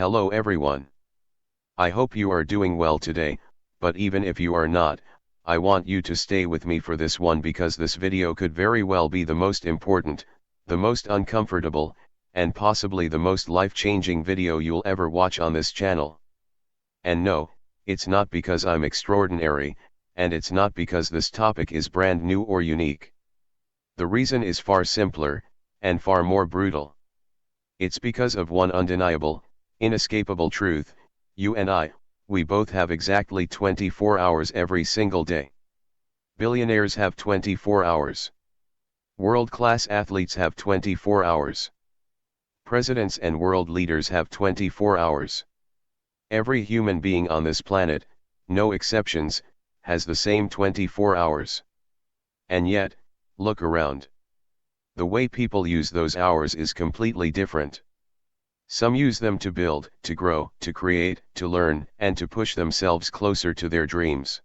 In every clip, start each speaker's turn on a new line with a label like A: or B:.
A: Hello everyone. I hope you are doing well today, but even if you are not, I want you to stay with me for this one because this video could very well be the most important, the most uncomfortable, and possibly the most life-changing video you'll ever watch on this channel. And no, it's not because I'm extraordinary, and it's not because this topic is brand new or unique. The reason is far simpler, and far more brutal. It's because of one undeniable, inescapable truth: you and I, we both have exactly 24 hours every single day. Billionaires have 24 hours. World-class athletes have 24 hours. Presidents and world leaders have 24 hours. Every human being on this planet, no exceptions, has the same 24 hours. And yet, look around. The way people use those hours is completely different. Some use them to build, to grow, to create, to learn, and to push themselves closer to their dreams.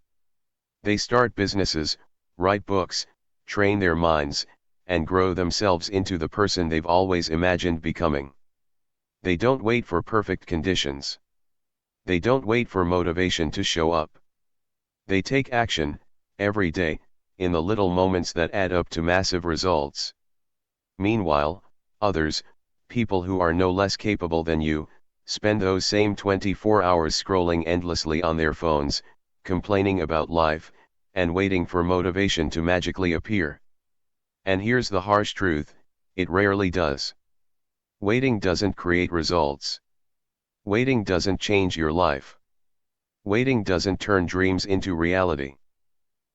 A: They start businesses, write books, train their minds, and grow themselves into the person they've always imagined becoming. They don't wait for perfect conditions. They don't wait for motivation to show up. They take action, every day, in the little moments that add up to massive results. Meanwhile, others, people who are no less capable than you, spend those same 24 hours scrolling endlessly on their phones, complaining about life, and waiting for motivation to magically appear. And here's the harsh truth: it rarely does. Waiting doesn't create results. Waiting doesn't change your life. Waiting doesn't turn dreams into reality.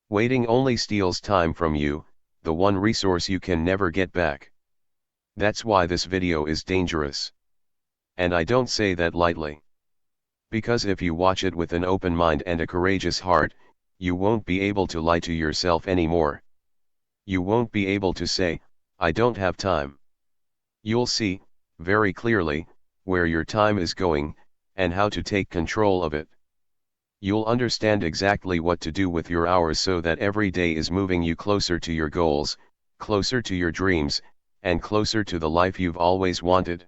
A: Waiting only steals time from you, the one resource you can never get back. That's why this video is dangerous. And I don't say that lightly. Because if you watch it with an open mind and a courageous heart, you won't be able to lie to yourself anymore. You won't be able to say, "I don't have time." You'll see, very clearly, where your time is going, and how to take control of it. You'll understand exactly what to do with your hours so that every day is moving you closer to your goals, closer to your dreams, and closer to the life you've always wanted.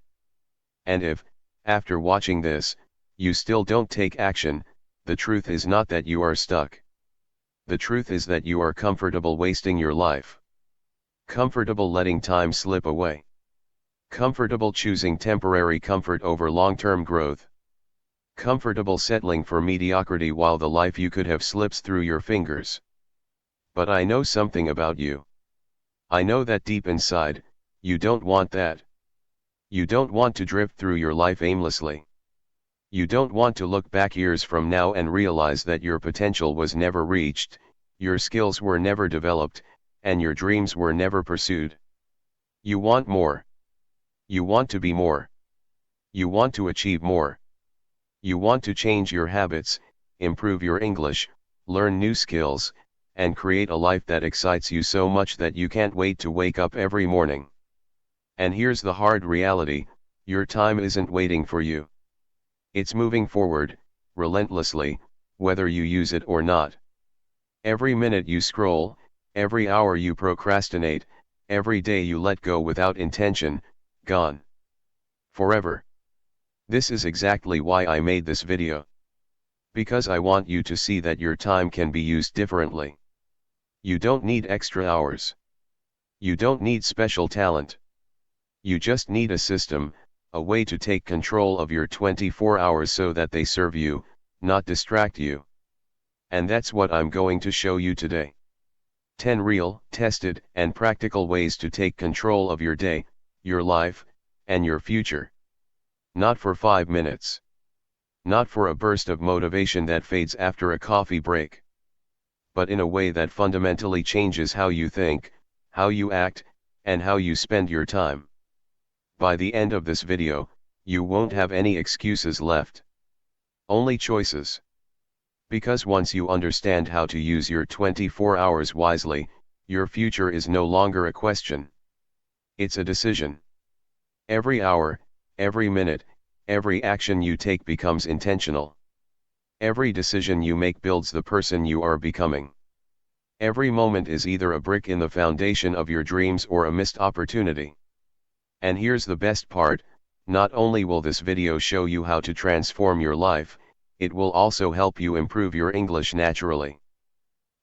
A: And if, after watching this, you still don't take action, the truth is not that you are stuck. The truth is that you are comfortable wasting your life. Comfortable letting time slip away. Comfortable choosing temporary comfort over long-term growth. Comfortable settling for mediocrity while the life you could have slips through your fingers. But I know something about you. I know that deep inside, you don't want that. You don't want to drift through your life aimlessly. You don't want to look back years from now and realize that your potential was never reached, your skills were never developed, and your dreams were never pursued. You want more. You want to be more. You want to achieve more. You want to change your habits, improve your English, learn new skills, and create a life that excites you so much that you can't wait to wake up every morning. And here's the hard reality: your time isn't waiting for you. It's moving forward, relentlessly, whether you use it or not. Every minute you scroll, every hour you procrastinate, every day you let go without intention, gone. Forever. This is exactly why I made this video. Because I want you to see that your time can be used differently. You don't need extra hours. You don't need special talent. You just need a system, a way to take control of your 24 hours so that they serve you, not distract you. And that's what I'm going to show you today. 10 real, tested, and practical ways to take control of your day, your life, and your future. Not for 5 minutes. Not for a burst of motivation that fades after a coffee break. But in a way that fundamentally changes how you think, how you act, and how you spend your time. By the end of this video, you won't have any excuses left. Only choices. Because once you understand how to use your 24 hours wisely, your future is no longer a question. It's a decision. Every hour, every minute, every action you take becomes intentional. Every decision you make builds the person you are becoming. Every moment is either a brick in the foundation of your dreams or a missed opportunity. And here's the best part: Not only will this video show you how to transform your life, it will also help you improve your English naturally.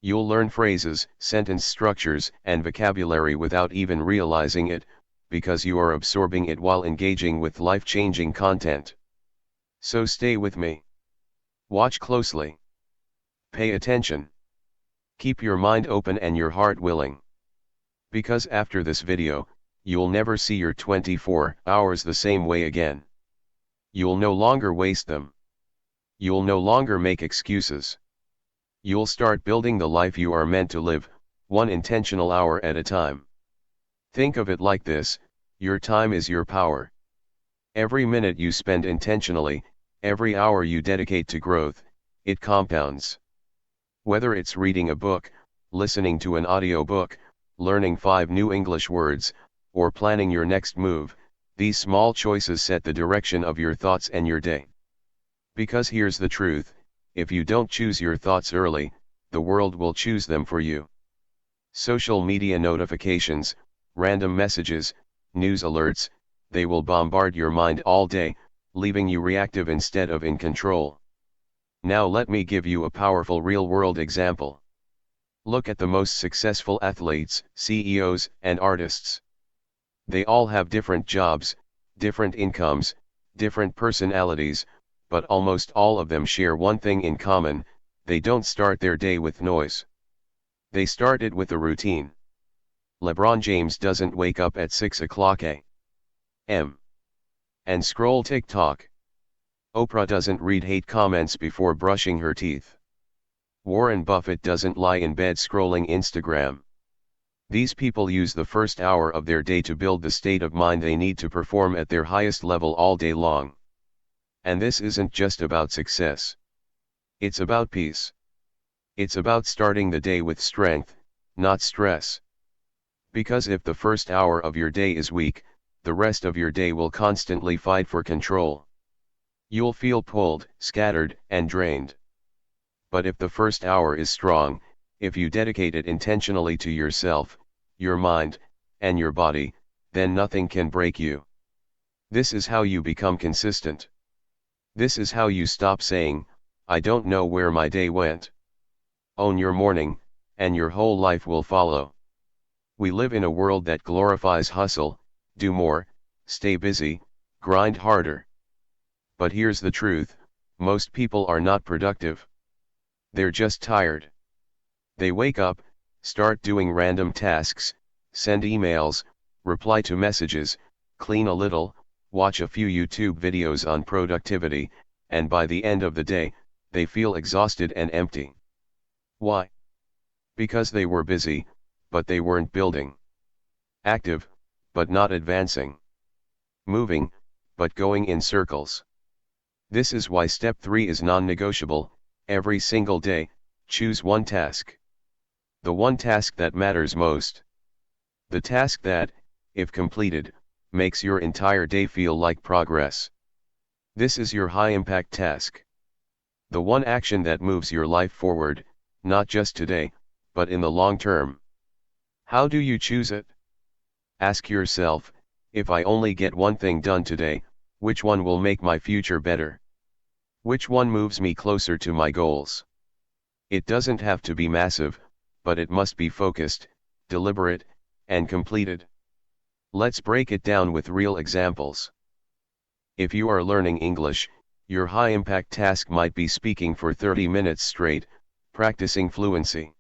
A: You'll learn phrases, sentence structures, and vocabulary without even realizing it, because you are absorbing it while engaging with life-changing content. So stay with me. Watch closely. Pay attention. Keep your mind open and your heart willing. Because after this video, you'll never see your 24 hours the same way again. You'll no longer waste them. You'll no longer make excuses. You'll start building the life you are meant to live, one intentional hour at a time. Think of it like this: your time is your power. Every minute you spend intentionally, every hour you dedicate to growth, it compounds. Whether it's reading a book, listening to an audiobook, learning 5 new English words, or planning your next move, these small choices set the direction of your thoughts and your day. Because here's the truth: if you don't choose your thoughts early, the world will choose them for you. Social media notifications, random messages, news alerts, they will bombard your mind all day, leaving you reactive instead of in control. Now let me give you a powerful real-world example. Look at the most successful athletes, CEOs, and artists. They all have different jobs, different incomes, different personalities, but almost all of them share one thing in common: they don't start their day with noise. They start it with a routine. LeBron James doesn't wake up at 6 o'clock a.m. and scroll TikTok. Oprah doesn't read hate comments before brushing her teeth. Warren Buffett doesn't lie in bed scrolling Instagram. These people use the first hour of their day to build the state of mind they need to perform at their highest level all day long. And this isn't just about success. It's about peace. It's about starting the day with strength, not stress. Because if the first hour of your day is weak, the rest of your day will constantly fight for control. You'll feel pulled, scattered, and drained. But if the first hour is strong, if you dedicate it intentionally to yourself, your mind, and your body, then nothing can break you. This is how you become consistent. This is how you stop saying, "I don't know where my day went." Own your morning, and your whole life will follow. We live in a world that glorifies hustle, do more, stay busy, grind harder. But here's the truth: most people are not productive. They're just tired. They wake up, start doing random tasks, send emails, reply to messages, clean a little, watch a few YouTube videos on productivity, and by the end of the day, they feel exhausted and empty. Why? Because they were busy, but they weren't building. Active, but not advancing. Moving, but going in circles. This is why step 3 is non-negotiable. Every single day, choose one task. The one task that matters most. The task that, if completed, makes your entire day feel like progress. This is your high-impact task. The one action that moves your life forward, not just today, but in the long term. How do you choose it? Ask yourself, if I only get one thing done today, which one will make my future better? Which one moves me closer to my goals? It doesn't have to be massive, but it must be focused, deliberate, and completed. Let's break it down with real examples. If you are learning English, your high-impact task might be speaking for 30 minutes straight, practicing fluency.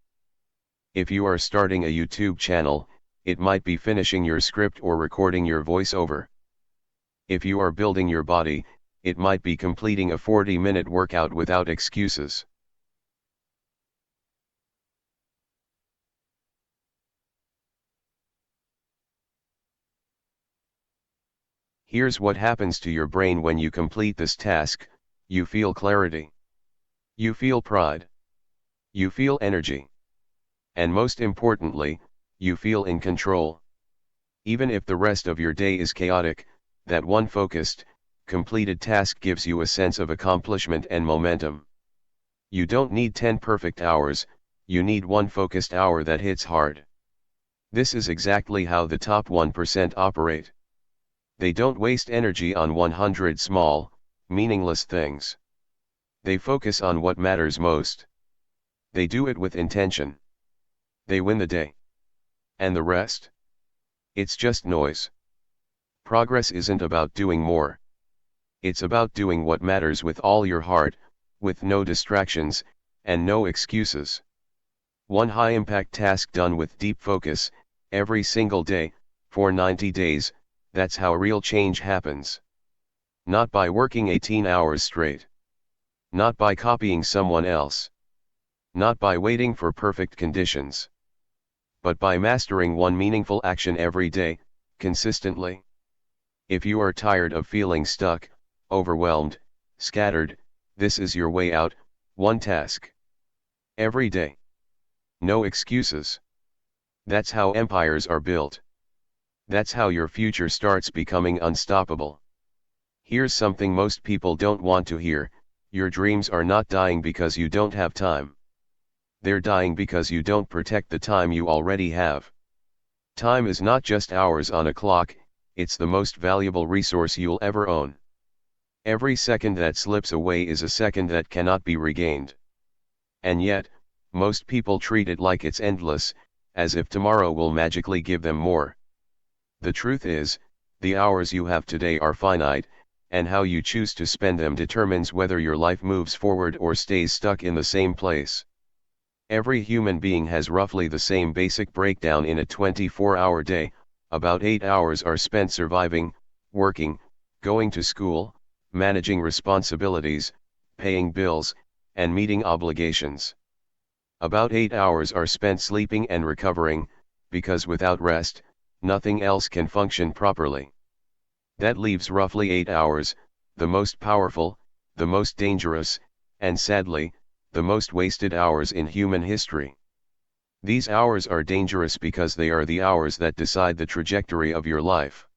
A: If you are starting a YouTube channel, it might be finishing your script or recording your voiceover. If you are building your body, it might be completing a 40-minute workout without excuses. Here's what happens to your brain when you complete this task: you feel clarity. You feel pride. You feel energy. And most importantly, you feel in control. Even if the rest of your day is chaotic, that one focused, completed task gives you a sense of accomplishment and momentum. You don't need 10 perfect hours, you need one focused hour that hits hard. This is exactly how the top 1% operate. They don't waste energy on 100 small, meaningless things. They focus on what matters most. They do it with intention. They win the day. And the rest? It's just noise. Progress isn't about doing more. It's about doing what matters with all your heart, with no distractions, and no excuses. One high-impact task done with deep focus, every single day, for 90 days, that's how real change happens. Not by working 18 hours straight. Not by copying someone else. Not by waiting for perfect conditions. But by mastering one meaningful action every day, consistently. If you are tired of feeling stuck, overwhelmed, scattered, this is your way out, one task. Every day. No excuses. That's how empires are built. That's how your future starts becoming unstoppable. Here's something most people don't want to hear: your dreams are not dying because you don't have time. They're dying because you don't protect the time you already have. Time is not just hours on a clock, it's the most valuable resource you'll ever own. Every second that slips away is a second that cannot be regained. And yet, most people treat it like it's endless, as if tomorrow will magically give them more. The truth is, the hours you have today are finite, and how you choose to spend them determines whether your life moves forward or stays stuck in the same place. Every human being has roughly the same basic breakdown in a 24-hour day. About 8 hours are spent surviving, working, going to school, managing responsibilities, paying bills, and meeting obligations. About 8 hours are spent sleeping and recovering, because without rest, nothing else can function properly. That leaves roughly 8 hours, the most powerful, the most dangerous, and sadly, the most wasted hours in human history. These hours are dangerous because they are the hours that decide the trajectory of your life.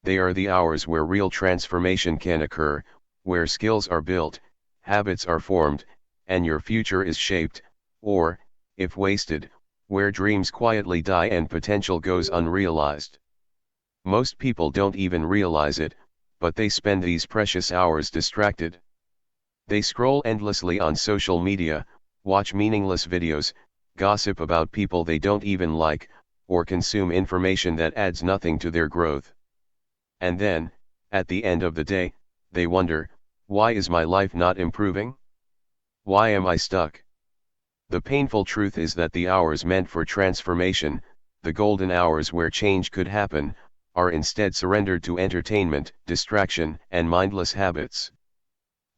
A: They are the hours where real transformation can occur, where skills are built, habits are formed, and your future is shaped, or, if wasted, where dreams quietly die and potential goes unrealized. Most people don't even realize it, but they spend these precious hours distracted. They scroll endlessly on social media, watch meaningless videos, gossip about people they don't even like, or consume information that adds nothing to their growth. And then, at the end of the day, they wonder, why is my life not improving? Why am I stuck? The painful truth is that the hours meant for transformation, the golden hours where change could happen, are instead surrendered to entertainment, distraction, and mindless habits.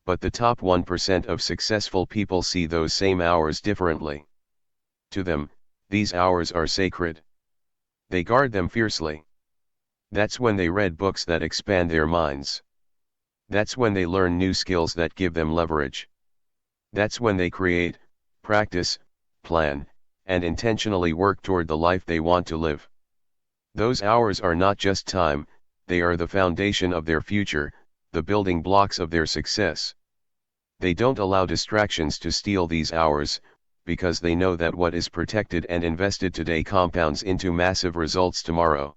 A: But the top 1% of successful people see those same hours differently. To them, these hours are sacred. They guard them fiercely. That's when they read books that expand their minds. That's when they learn new skills that give them leverage. That's when they create, practice, plan, and intentionally work toward the life they want to live. Those hours are not just time, they are the foundation of their future, the building blocks of their success. They don't allow distractions to steal these hours, because they know that what is protected and invested today compounds into massive results tomorrow.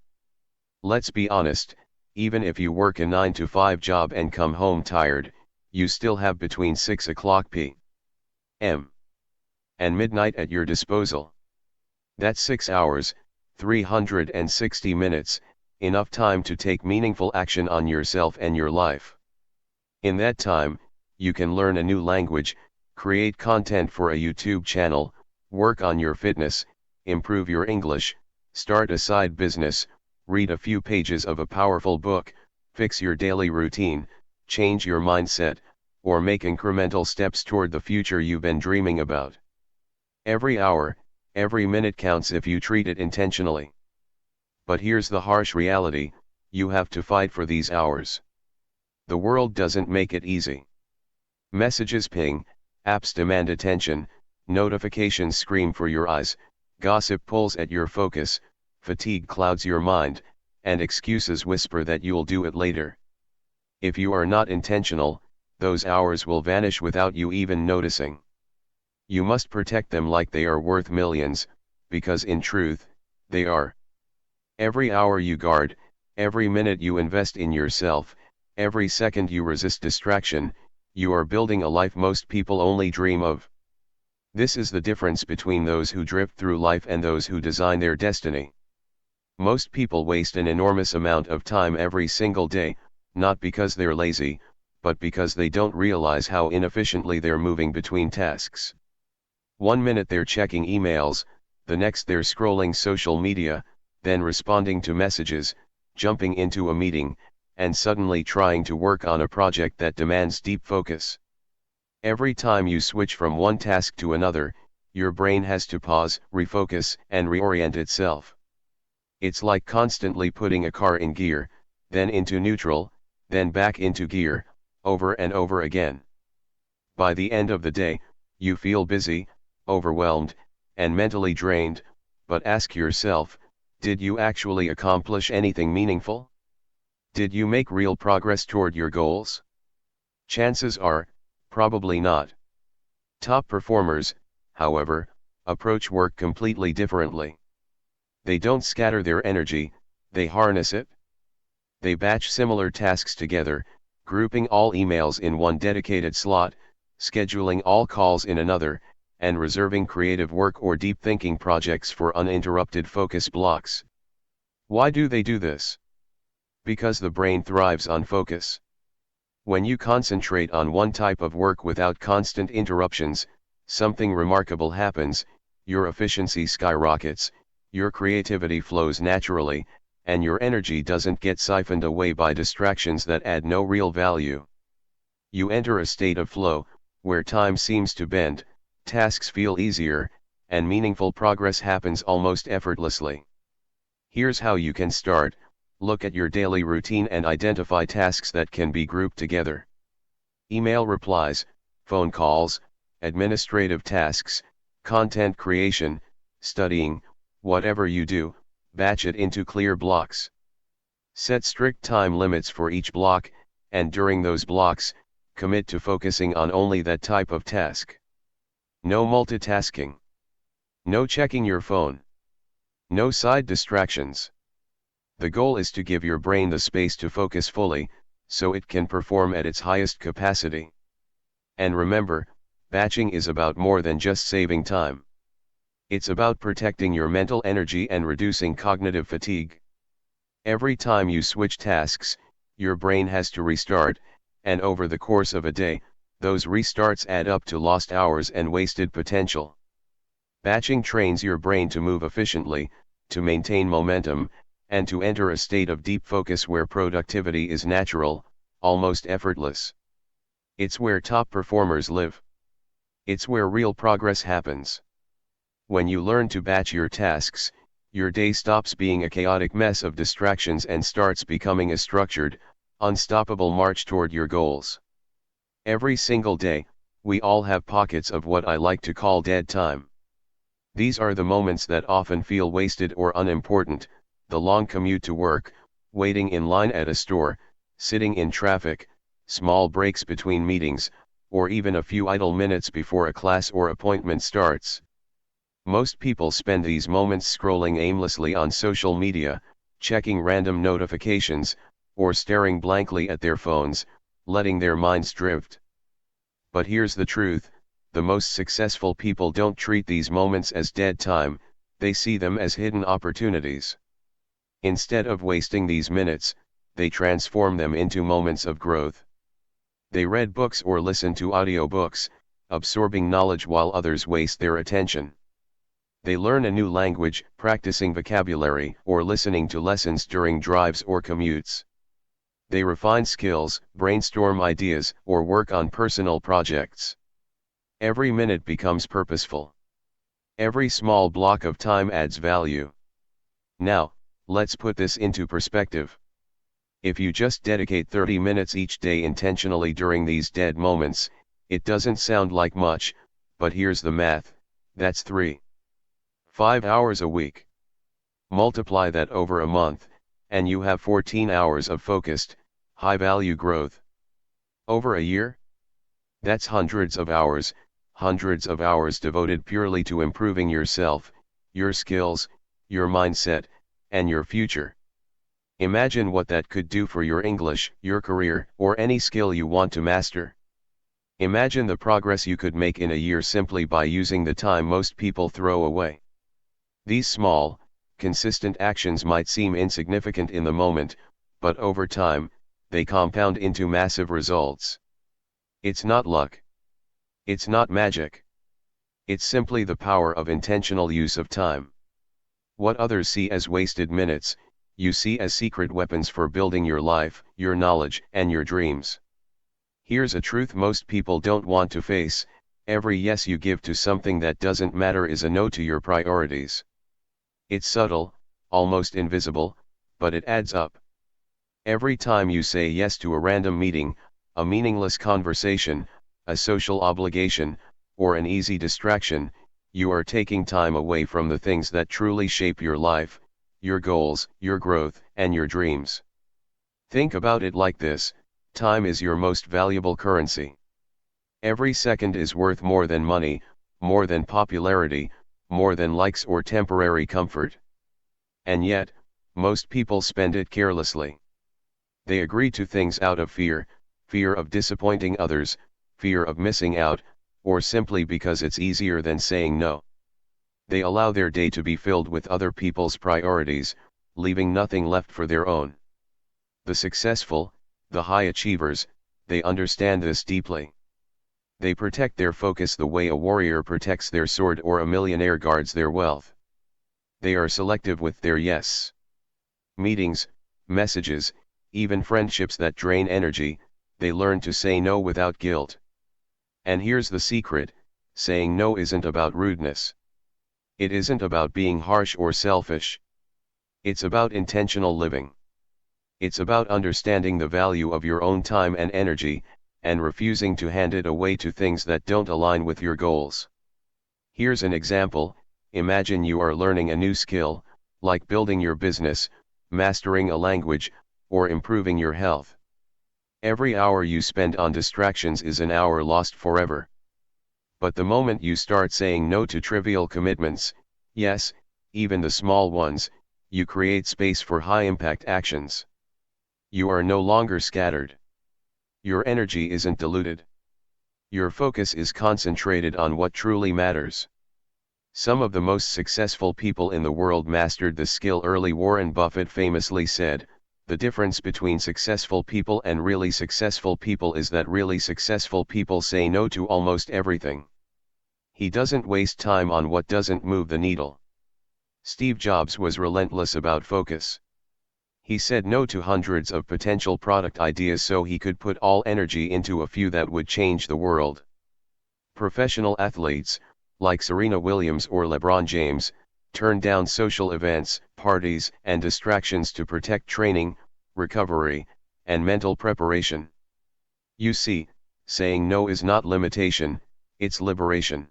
A: Let's be honest, even if you work a 9-to-5 job and come home tired, you still have between 6 o'clock p.m. and midnight at your disposal. That's 6 hours, 360 minutes, enough time to take meaningful action on yourself and your life. In that time, you can learn a new language, create content for a YouTube channel, work on your fitness, improve your English, start a side business, read a few pages of a powerful book, fix your daily routine, change your mindset, or make incremental steps toward the future you've been dreaming about. Every hour, every minute counts if you treat it intentionally. But here's the harsh reality: you have to fight for these hours. The world doesn't make it easy. Messages ping, apps demand attention, notifications scream for your eyes, gossip pulls at your focus, fatigue clouds your mind, and excuses whisper that you'll do it later. If you are not intentional, those hours will vanish without you even noticing. You must protect them like they are worth millions, because in truth, they are. Every hour you guard, Every minute you invest in yourself, every second you resist distraction, you are building a life most people only dream of. This is the difference between those who drift through life and those who design their destiny. Most people waste an enormous amount of time every single day, not because they're lazy, but because they don't realize how inefficiently they're moving between tasks. 1 minute they're checking emails, the next they're scrolling social media, then responding to messages, jumping into a meeting, and suddenly trying to work on a project that demands deep focus. Every time you switch from one task to another, your brain has to pause, refocus, and reorient itself. It's like constantly putting a car in gear, then into neutral, then back into gear, over and over again. By the end of the day, you feel busy, overwhelmed, and mentally drained, but ask yourself, did you actually accomplish anything meaningful? Did you make real progress toward your goals? Chances are, probably not. Top performers, however, approach work completely differently. They don't scatter their energy, they harness it. They batch similar tasks together, grouping all emails in one dedicated slot, scheduling all calls in another, and reserving creative work or deep thinking projects for uninterrupted focus blocks. Why do they do this? Because the brain thrives on focus. When you concentrate on one type of work without constant interruptions, something remarkable happens, your efficiency skyrockets, your creativity flows naturally, and your energy doesn't get siphoned away by distractions that add no real value. You enter a state of flow, where time seems to bend, tasks feel easier, and meaningful progress happens almost effortlessly. Here's how you can start. Look at your daily routine and identify tasks that can be grouped together. Email replies, phone calls, administrative tasks, content creation, studying, whatever you do, batch it into clear blocks. Set strict time limits for each block, and during those blocks, commit to focusing on only that type of task. No multitasking. No checking your phone. No side distractions. The goal is to give your brain the space to focus fully, so it can perform at its highest capacity. And remember, batching is about more than just saving time. It's about protecting your mental energy and reducing cognitive fatigue. Every time you switch tasks, your brain has to restart, and over the course of a day, those restarts add up to lost hours and wasted potential. Batching trains your brain to move efficiently, to maintain momentum, and to enter a state of deep focus where productivity is natural, almost effortless. It's where top performers live. It's where real progress happens. When you learn to batch your tasks, your day stops being a chaotic mess of distractions and starts becoming a structured, unstoppable march toward your goals. Every single day, we all have pockets of what I like to call dead time. These are the moments that often feel wasted or unimportant, the long commute to work, waiting in line at a store, sitting in traffic, small breaks between meetings, or even a few idle minutes before a class or appointment starts. Most people spend these moments scrolling aimlessly on social media, checking random notifications, or staring blankly at their phones, letting their minds drift. But here's the truth, the most successful people don't treat these moments as dead time, they see them as hidden opportunities. Instead of wasting these minutes, they transform them into moments of growth. They read books or listen to audiobooks, absorbing knowledge while others waste their attention. They learn a new language, practicing vocabulary, or listening to lessons during drives or commutes. They refine skills, brainstorm ideas, or work on personal projects. Every minute becomes purposeful. Every small block of time adds value. Now, let's put this into perspective. If you just dedicate 30 minutes each day intentionally during these dead moments, it doesn't sound like much, but here's the math, that's 3.5 hours a week. Multiply that over a month, and you have 14 hours of focused, high-value growth. Over a year? That's hundreds of hours devoted purely to improving yourself, your skills, your mindset, and your future. Imagine what that could do for your English, your career, or any skill you want to master. Imagine the progress you could make in a year simply by using the time most people throw away. These small, consistent actions might seem insignificant in the moment, but over time, they compound into massive results. It's not luck. It's not magic. It's simply the power of intentional use of time. What others see as wasted minutes, you see as secret weapons for building your life, your knowledge, and your dreams. Here's a truth most people don't want to face: every yes you give to something that doesn't matter is a no to your priorities. It's subtle, almost invisible, but it adds up. Every time you say yes to a random meeting, a meaningless conversation, a social obligation, or an easy distraction, you are taking time away from the things that truly shape your life, your goals, your growth, and your dreams. Think about it like this: time is your most valuable currency. Every second is worth more than money, more than popularity, more than likes or temporary comfort. And yet, most people spend it carelessly. They agree to things out of fear of disappointing others, fear of missing out, or simply because it's easier than saying no. They allow their day to be filled with other people's priorities, leaving nothing left for their own. The successful, the high achievers, they understand this deeply. They protect their focus the way a warrior protects their sword or a millionaire guards their wealth. They are selective with their yes. Meetings, messages, even friendships that drain energy, they learn to say no without guilt. And here's the secret: saying no isn't about rudeness. It isn't about being harsh or selfish. It's about intentional living. It's about understanding the value of your own time and energy, and refusing to hand it away to things that don't align with your goals. Here's an example: imagine you are learning a new skill, like building your business, mastering a language, or improving your health. Every hour you spend on distractions is an hour lost forever. But the moment you start saying no to trivial commitments, yes, even the small ones, you create space for high-impact actions. You are no longer scattered. Your energy isn't diluted. Your focus is concentrated on what truly matters. Some of the most successful people in the world mastered this skill early. Warren Buffett famously said, "The difference between successful people and really successful people is that really successful people say no to almost everything." He doesn't waste time on what doesn't move the needle. Steve Jobs was relentless about focus. He said no to hundreds of potential product ideas so he could put all energy into a few that would change the world. Professional athletes, like Serena Williams or LeBron James, turn down social events, parties, and distractions to protect training, recovery, and mental preparation. You see, saying no is not limitation, it's liberation.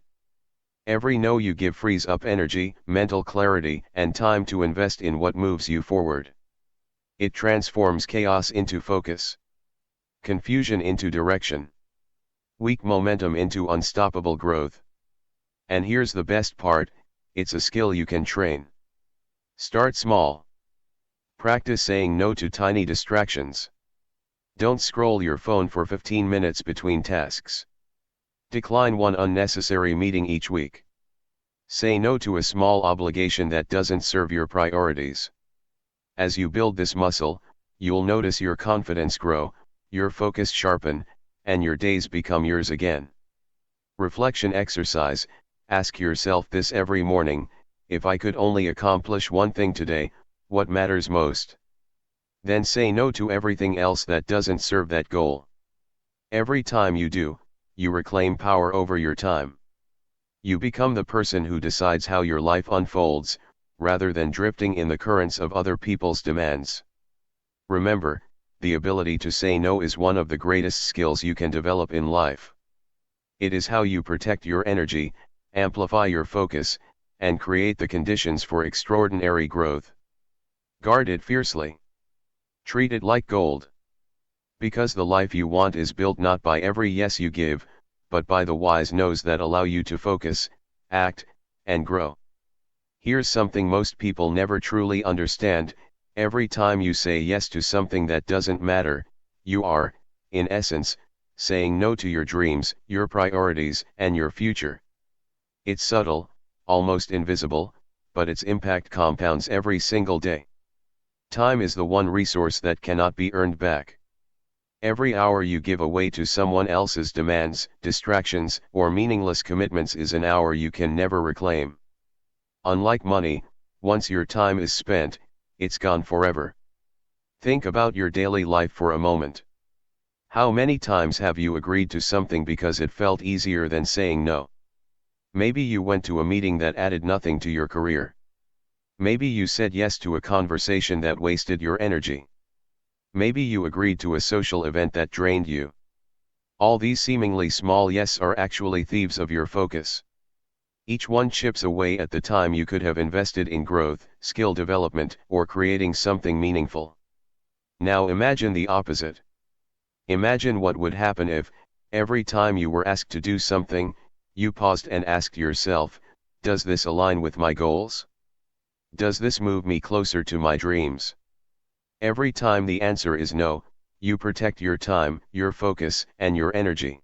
A: Every no you give frees up energy, mental clarity, and time to invest in what moves you forward. It transforms chaos into focus, confusion into direction, weak momentum into unstoppable growth. And here's the best part: it's a skill you can train. Start small. Practice saying no to tiny distractions. Don't scroll your phone for 15 minutes between tasks. Decline one unnecessary meeting each week. Say no to a small obligation that doesn't serve your priorities. As you build this muscle, you'll notice your confidence grow, your focus sharpen, and your days become yours again. Reflection exercise: ask yourself this every morning: if I could only accomplish one thing today, what matters most? Then say no to everything else that doesn't serve that goal. Every time you do, you reclaim power over your time. You become the person who decides how your life unfolds, rather than drifting in the currents of other people's demands. Remember, the ability to say no is one of the greatest skills you can develop in life. It is how you protect your energy, amplify your focus, and create the conditions for extraordinary growth. Guard it fiercely. Treat it like gold. Because the life you want is built not by every yes you give, but by the wise no's that allow you to focus, act, and grow. Here's something most people never truly understand: Every time you say yes to something that doesn't matter, you are, in essence, saying no to your dreams, your priorities, and your future. It's subtle, almost invisible, but its impact compounds every single day. Time is the one resource that cannot be earned back. Every hour you give away to someone else's demands, distractions, or meaningless commitments is an hour you can never reclaim. Unlike money, once your time is spent, it's gone forever. Think about your daily life for a moment. How many times have you agreed to something because it felt easier than saying no? Maybe you went to a meeting that added nothing to your career. Maybe you said yes to a conversation that wasted your energy. Maybe you agreed to a social event that drained you. All these seemingly small yes are actually thieves of your focus. Each one chips away at the time you could have invested in growth, skill development, or creating something meaningful. Now imagine the opposite. Imagine what would happen if, every time you were asked to do something, you paused and asked yourself, does this align with my goals? Does this move me closer to my dreams? Every time the answer is no, you protect your time, your focus, and your energy.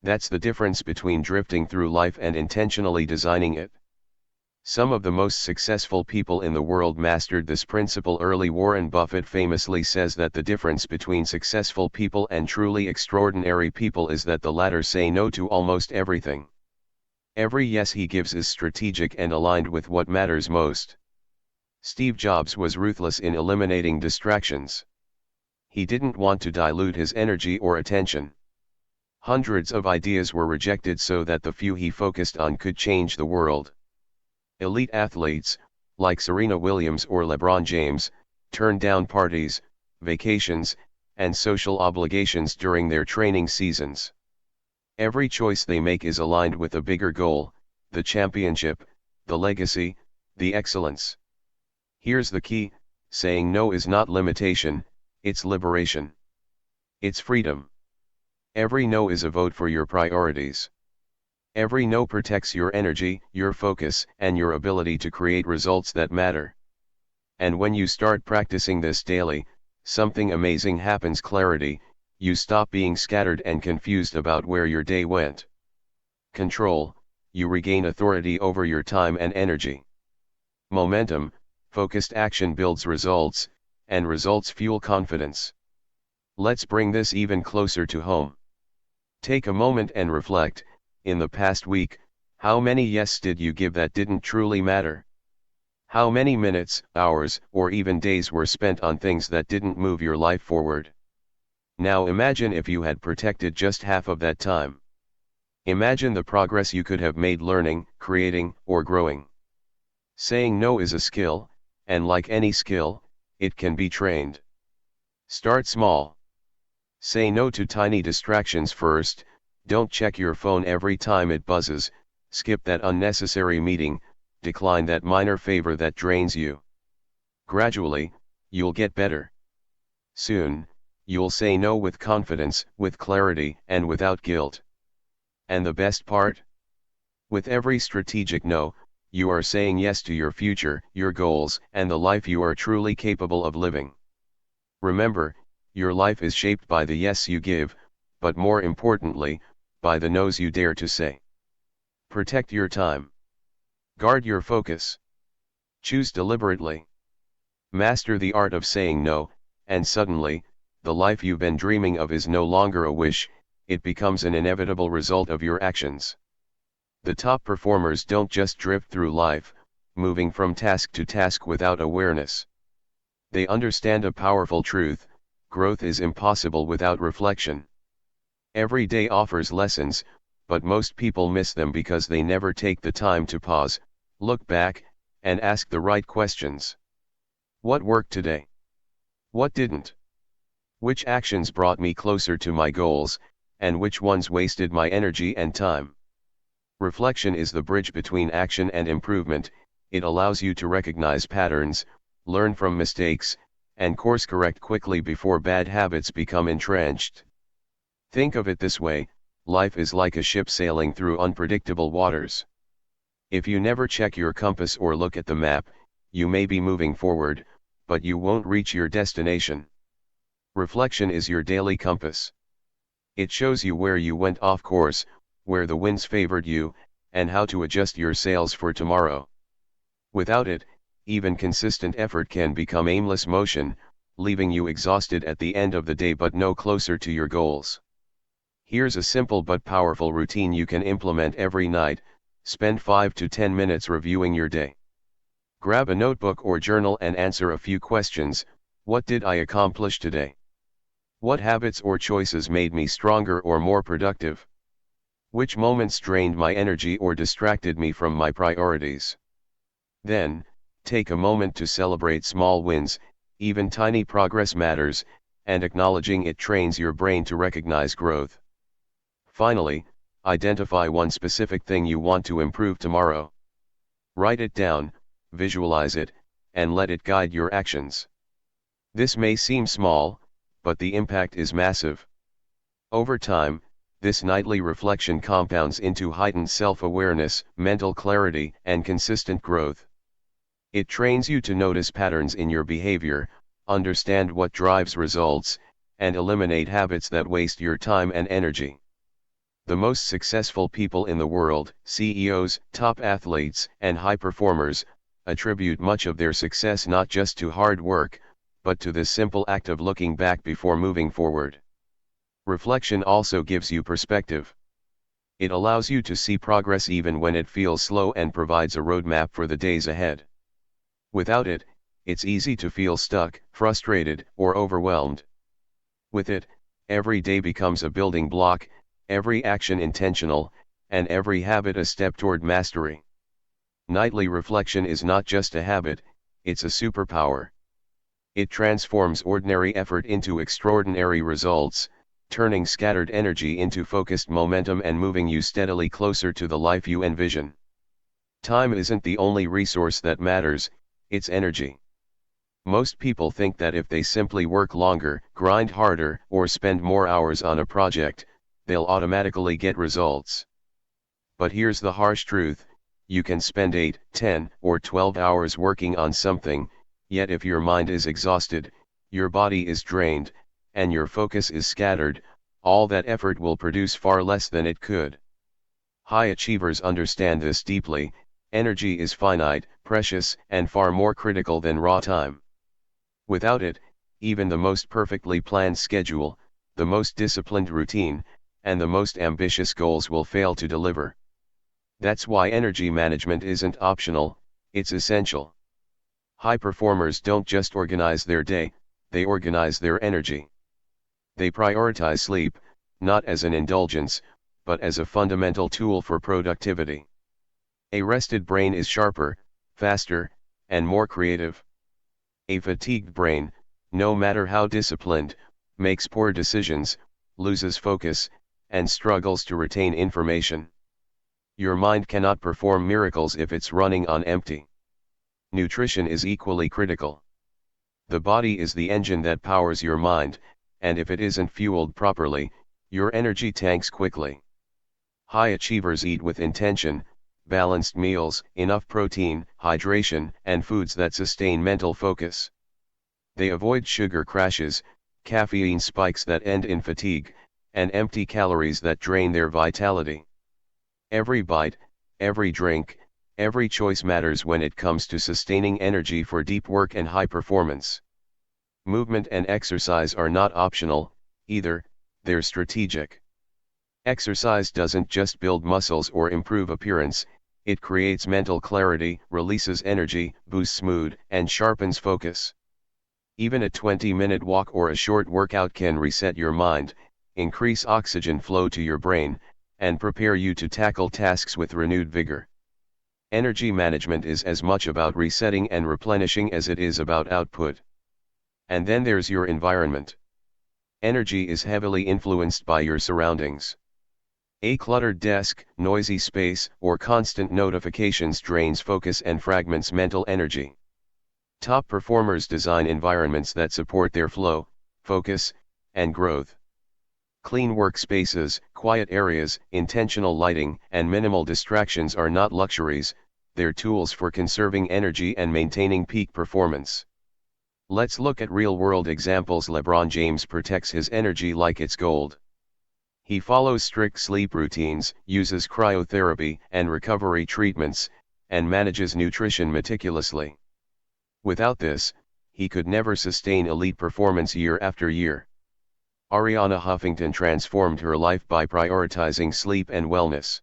A: That's the difference between drifting through life and intentionally designing it. Some of the most successful people in the world mastered this principle early. Warren Buffett famously says that the difference between successful people and truly extraordinary people is that the latter say no to almost everything. Every yes he gives is strategic and aligned with what matters most. Steve Jobs was ruthless in eliminating distractions. He didn't want to dilute his energy or attention. Hundreds of ideas were rejected so that the few he focused on could change the world. Elite athletes, like Serena Williams or LeBron James, turned down parties, vacations, and social obligations during their training seasons. Every choice they make is aligned with a bigger goal, the championship, the legacy, the excellence. Here's the key: saying no is not limitation, it's liberation. It's freedom. Every no is a vote for your priorities. Every no protects your energy, your focus, and your ability to create results that matter. And when you start practicing this daily, something amazing happens: clarity. You stop being scattered and confused about where your day went. Control. You regain authority over your time and energy. Momentum. Focused action builds results, and results fuel confidence. Let's bring this even closer to home. Take a moment and reflect. In the past week, how many yes did you give that didn't truly matter? How many minutes, hours, or even days were spent on things that didn't move your life forward? Now imagine if you had protected just half of that time. Imagine the progress you could have made learning, creating, or growing. Saying no is a skill, and like any skill, it can be trained. Start small. Say no to tiny distractions first. Don't check your phone every time it buzzes, skip that unnecessary meeting, decline that minor favor that drains you. Gradually, you'll get better. Soon, you'll say no with confidence, with clarity, and without guilt. And the best part? With every strategic no, you are saying yes to your future, your goals, and the life you are truly capable of living. Remember, your life is shaped by the yes you give, but more importantly, by the no's you dare to say. Protect your time. Guard your focus. Choose deliberately. Master the art of saying no, and suddenly, the life you've been dreaming of is no longer a wish, it becomes an inevitable result of your actions. The top performers don't just drift through life, moving from task to task without awareness. They understand a powerful truth: growth is impossible without reflection. Every day offers lessons, but most people miss them because they never take the time to pause, look back, and ask the right questions. What worked today? What didn't? Which actions brought me closer to my goals, and which ones wasted my energy and time? Reflection is the bridge between action and improvement. It allows you to recognize patterns, learn from mistakes, and course correct quickly before bad habits become entrenched. Think of it this way: life is like a ship sailing through unpredictable waters. If you never check your compass or look at the map, you may be moving forward, but you won't reach your destination. Reflection is your daily compass. It shows you where you went off course, where the winds favored you, and how to adjust your sails for tomorrow. Without it, even consistent effort can become aimless motion, leaving you exhausted at the end of the day but no closer to your goals. Here's a simple but powerful routine you can implement every night. Spend 5 to 10 minutes reviewing your day. Grab a notebook or journal and answer a few questions. What did I accomplish today? What habits or choices made me stronger or more productive? Which moments drained my energy or distracted me from my priorities? Then, take a moment to celebrate small wins. Even tiny progress matters, and acknowledging it trains your brain to recognize growth. Finally, identify one specific thing you want to improve tomorrow. Write it down, visualize it, and let it guide your actions. This may seem small, but the impact is massive. Over time, this nightly reflection compounds into heightened self-awareness, mental clarity, and consistent growth. It trains you to notice patterns in your behavior, understand what drives results, and eliminate habits that waste your time and energy. The most successful people in the world, CEOs, top athletes, and high performers, attribute much of their success not just to hard work, but to this simple act of looking back before moving forward. Reflection also gives you perspective. It allows you to see progress even when it feels slow and provides a roadmap for the days ahead. Without it, it's easy to feel stuck, frustrated, or overwhelmed. With it, every day becomes a building block, every action intentional, and every habit a step toward mastery. Nightly reflection is not just a habit, it's a superpower. It transforms ordinary effort into extraordinary results, turning scattered energy into focused momentum and moving you steadily closer to the life you envision. Time isn't the only resource that matters, it's energy. Most people think that if they simply work longer, grind harder, or spend more hours on a project, they'll automatically get results. But here's the harsh truth: you can spend 8, 10, or 12 hours working on something, yet if your mind is exhausted, your body is drained, and your focus is scattered, all that effort will produce far less than it could. High achievers understand this deeply. Energy is finite, precious, and far more critical than raw time. Without it, even the most perfectly planned schedule, the most disciplined routine, and the most ambitious goals will fail to deliver. That's why energy management isn't optional, it's essential. High performers don't just organize their day, they organize their energy. They prioritize sleep, not as an indulgence, but as a fundamental tool for productivity. A rested brain is sharper, faster, and more creative. A fatigued brain, no matter how disciplined, makes poor decisions, loses focus, and struggles to retain information. Your mind cannot perform miracles if it's running on empty. Nutrition is equally critical. The body is the engine that powers your mind, and if it isn't fueled properly, your energy tanks quickly. High achievers eat with intention, balanced meals, enough protein, hydration, and foods that sustain mental focus. They avoid sugar crashes, caffeine spikes that end in fatigue, and empty calories that drain their vitality. Every bite, every drink, every choice matters when it comes to sustaining energy for deep work and high performance. Movement and exercise are not optional, either, they're strategic. Exercise doesn't just build muscles or improve appearance, it creates mental clarity, releases energy, boosts mood, and sharpens focus. Even a 20-minute walk or a short workout can reset your mind, increase oxygen flow to your brain, and prepare you to tackle tasks with renewed vigor. Energy management is as much about resetting and replenishing as it is about output. And then there's your environment. Energy is heavily influenced by your surroundings. A cluttered desk, noisy space, or constant notifications drains focus and fragments mental energy. Top performers design environments that support their flow, focus, and growth. Clean workspaces, quiet areas, intentional lighting, and minimal distractions are not luxuries, they're tools for conserving energy and maintaining peak performance. Let's look at real-world examples. LeBron James protects his energy like it's gold. He follows strict sleep routines, uses cryotherapy and recovery treatments, and manages nutrition meticulously. Without this, he could never sustain elite performance year after year. Ariana Huffington transformed her life by prioritizing sleep and wellness.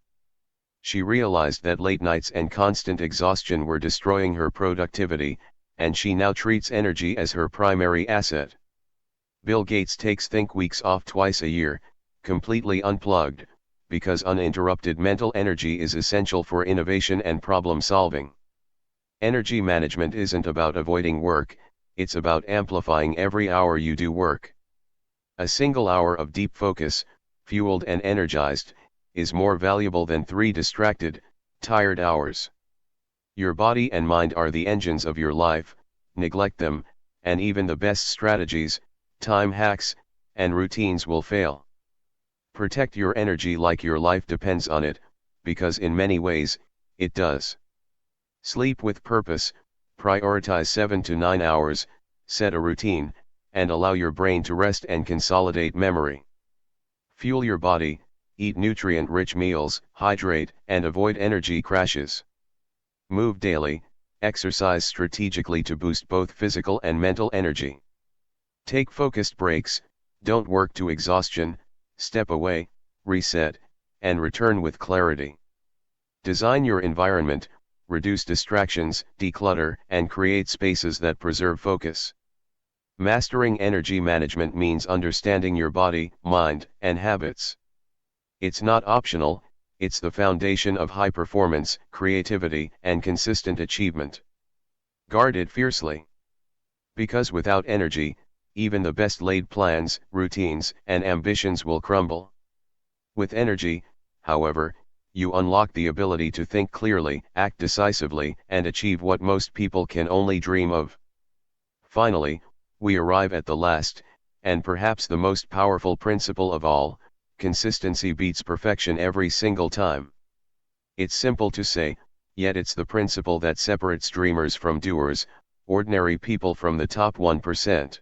A: She realized that late nights and constant exhaustion were destroying her productivity, and she now treats energy as her primary asset. Bill Gates takes think weeks off twice a year, completely unplugged, because uninterrupted mental energy is essential for innovation and problem solving. Energy management isn't about avoiding work, it's about amplifying every hour you do work. A single hour of deep focus, fueled and energized, is more valuable than 3 distracted, tired hours. Your body and mind are the engines of your life. Neglect them, and even the best strategies, time hacks, and routines will fail. Protect your energy like your life depends on it, because in many ways, it does. Sleep with purpose, prioritize 7 to 9 hours, set a routine, and allow your brain to rest and consolidate memory. Fuel your body, eat nutrient-rich meals, hydrate, and avoid energy crashes. Move daily, exercise strategically to boost both physical and mental energy. Take focused breaks, don't work to exhaustion, step away, reset, and return with clarity. Design your environment, reduce distractions, declutter, and create spaces that preserve focus. Mastering energy management means understanding your body, mind, and habits. It's not optional, it's the foundation of high performance, creativity, and consistent achievement. Guard it fiercely. Because without energy, even the best laid plans, routines, and ambitions will crumble. With energy, however, you unlock the ability to think clearly, act decisively, and achieve what most people can only dream of. Finally, we arrive at the last, and perhaps the most powerful principle of all: consistency beats perfection every single time. It's simple to say, yet it's the principle that separates dreamers from doers, ordinary people from the top 1%.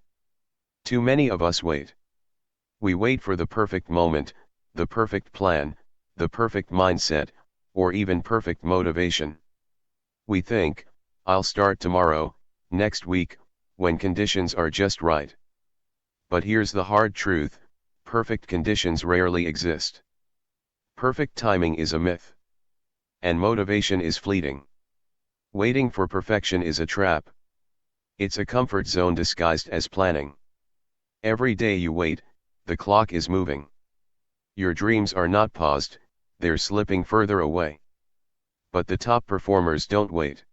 A: Too many of us wait. We wait for the perfect moment, the perfect plan, the perfect mindset, or even perfect motivation. We think, I'll start tomorrow, next week, when conditions are just right. But here's the hard truth: perfect conditions rarely exist. Perfect timing is a myth. And motivation is fleeting. Waiting for perfection is a trap. It's a comfort zone disguised as planning. Every day you wait, the clock is moving. Your dreams are not paused, they're slipping further away. But the top performers don't wait.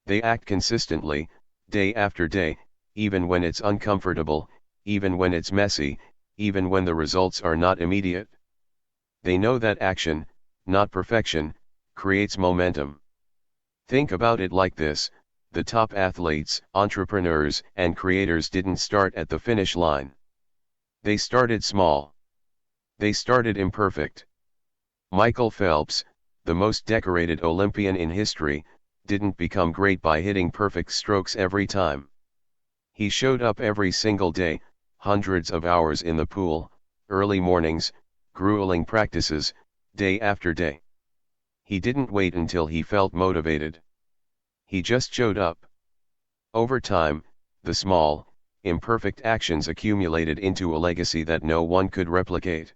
A: They act consistently, day after day, even when it's uncomfortable, even when it's messy, even when the results are not immediate. They know that action, not perfection, creates momentum. Think about it like this: the top athletes, entrepreneurs, and creators didn't start at the finish line. They started small. They started imperfect. Michael Phelps, the most decorated Olympian in history, didn't become great by hitting perfect strokes every time. He showed up every single day, hundreds of hours in the pool, early mornings, grueling practices, day after day. He didn't wait until he felt motivated. He just showed up. Over time, the small, imperfect actions accumulated into a legacy that no one could replicate.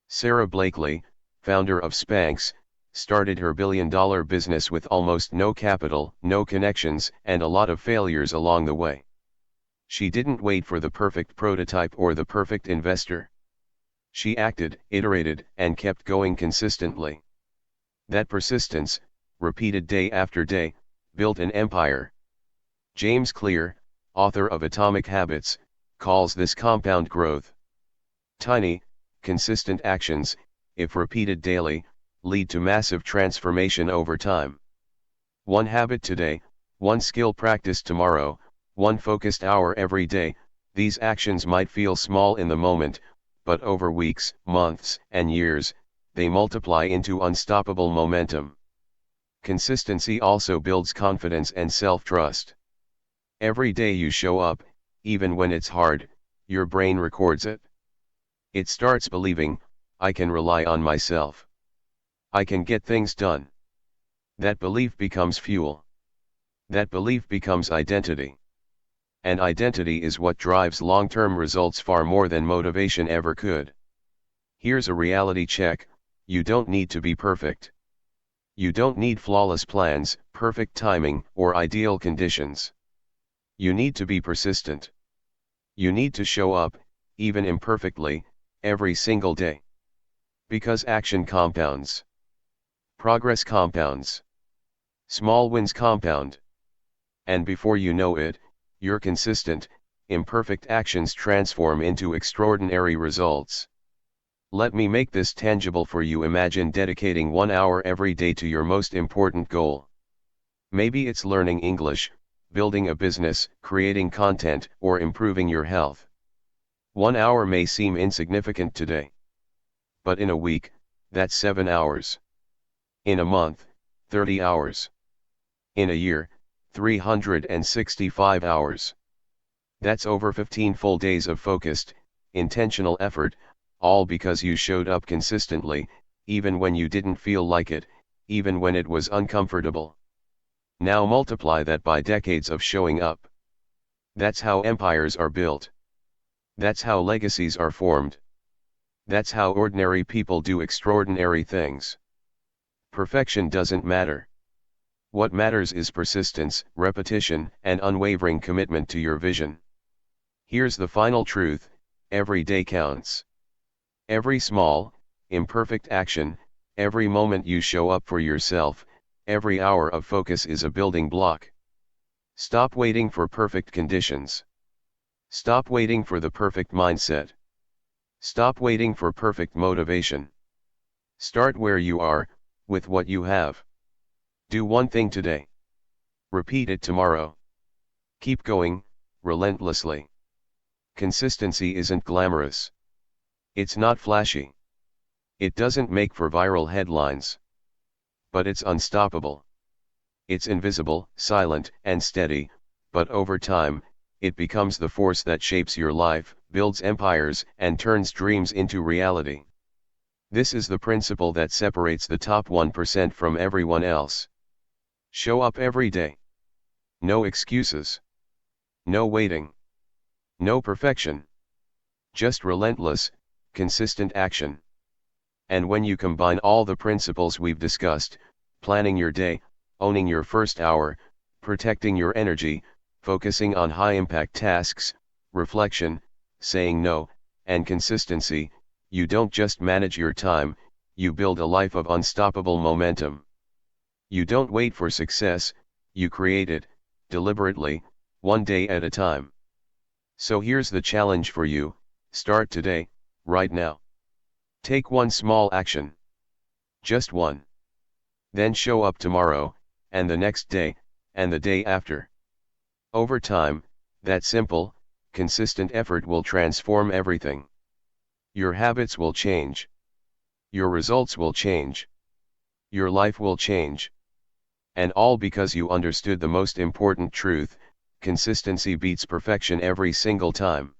A: Sarah Blakely, founder of Spanx, started her billion-dollar business with almost no capital, no connections, and a lot of failures along the way. She didn't wait for the perfect prototype or the perfect investor. She acted, iterated, and kept going consistently. That persistence, repeated day after day, built an empire. James Clear, author of Atomic Habits, calls this compound growth. Tiny, consistent actions, if repeated daily, lead to massive transformation over time. One habit today, one skill practiced tomorrow, one focused hour every day. These actions might feel small in the moment, but over weeks, months, and years, they multiply into unstoppable momentum. Consistency also builds confidence and self-trust. Every day you show up, even when it's hard, your brain records it. It starts believing, I can rely on myself. I can get things done. That belief becomes fuel. That belief becomes identity. And identity is what drives long-term results far more than motivation ever could. Here's a reality check: you don't need to be perfect. You don't need flawless plans, perfect timing, or ideal conditions. You need to be persistent. You need to show up, even imperfectly, every single day. Because action compounds. Progress compounds. Small wins compound. And before you know it, your consistent, imperfect actions transform into extraordinary results. Let me make this tangible for you. Imagine dedicating 1 hour every day to your most important goal. Maybe it's learning English, building a business, creating content, or improving your health. 1 hour may seem insignificant today. But in a week, that's 7 hours. In a month, 30 hours. In a year, 365 hours. That's over 15 full days of focused, intentional effort, all because you showed up consistently, even when you didn't feel like it, even when it was uncomfortable. Now multiply that by decades of showing up. That's how empires are built. That's how legacies are formed. That's how ordinary people do extraordinary things. Perfection doesn't matter. What matters is persistence, repetition, and unwavering commitment to your vision. Here's the final truth: every day counts. Every small, imperfect action, every moment you show up for yourself, every hour of focus is a building block. Stop waiting for perfect conditions. Stop waiting for the perfect mindset. Stop waiting for perfect motivation. Start where you are, with what you have. Do one thing today. Repeat it tomorrow. Keep going, relentlessly. Consistency isn't glamorous. It's not flashy. It doesn't make for viral headlines. But it's unstoppable. It's invisible, silent, and steady, but over time, it becomes the force that shapes your life, builds empires, and turns dreams into reality. This is the principle that separates the top 1% from everyone else. Show up every day. No excuses. No waiting. No perfection. Just relentless, consistent action. And when you combine all the principles we've discussed, planning your day, owning your first hour, protecting your energy, focusing on high-impact tasks, reflection, saying no, and consistency, you don't just manage your time, you build a life of unstoppable momentum. You don't wait for success, you create it, deliberately, one day at a time. So here's the challenge for you: start today, right now. Take one small action. Just one. Then show up tomorrow, and the next day, and the day after. Over time, that simple, consistent effort will transform everything. Your habits will change. Your results will change. Your life will change. And all because you understood the most important truth: consistency beats perfection every single time.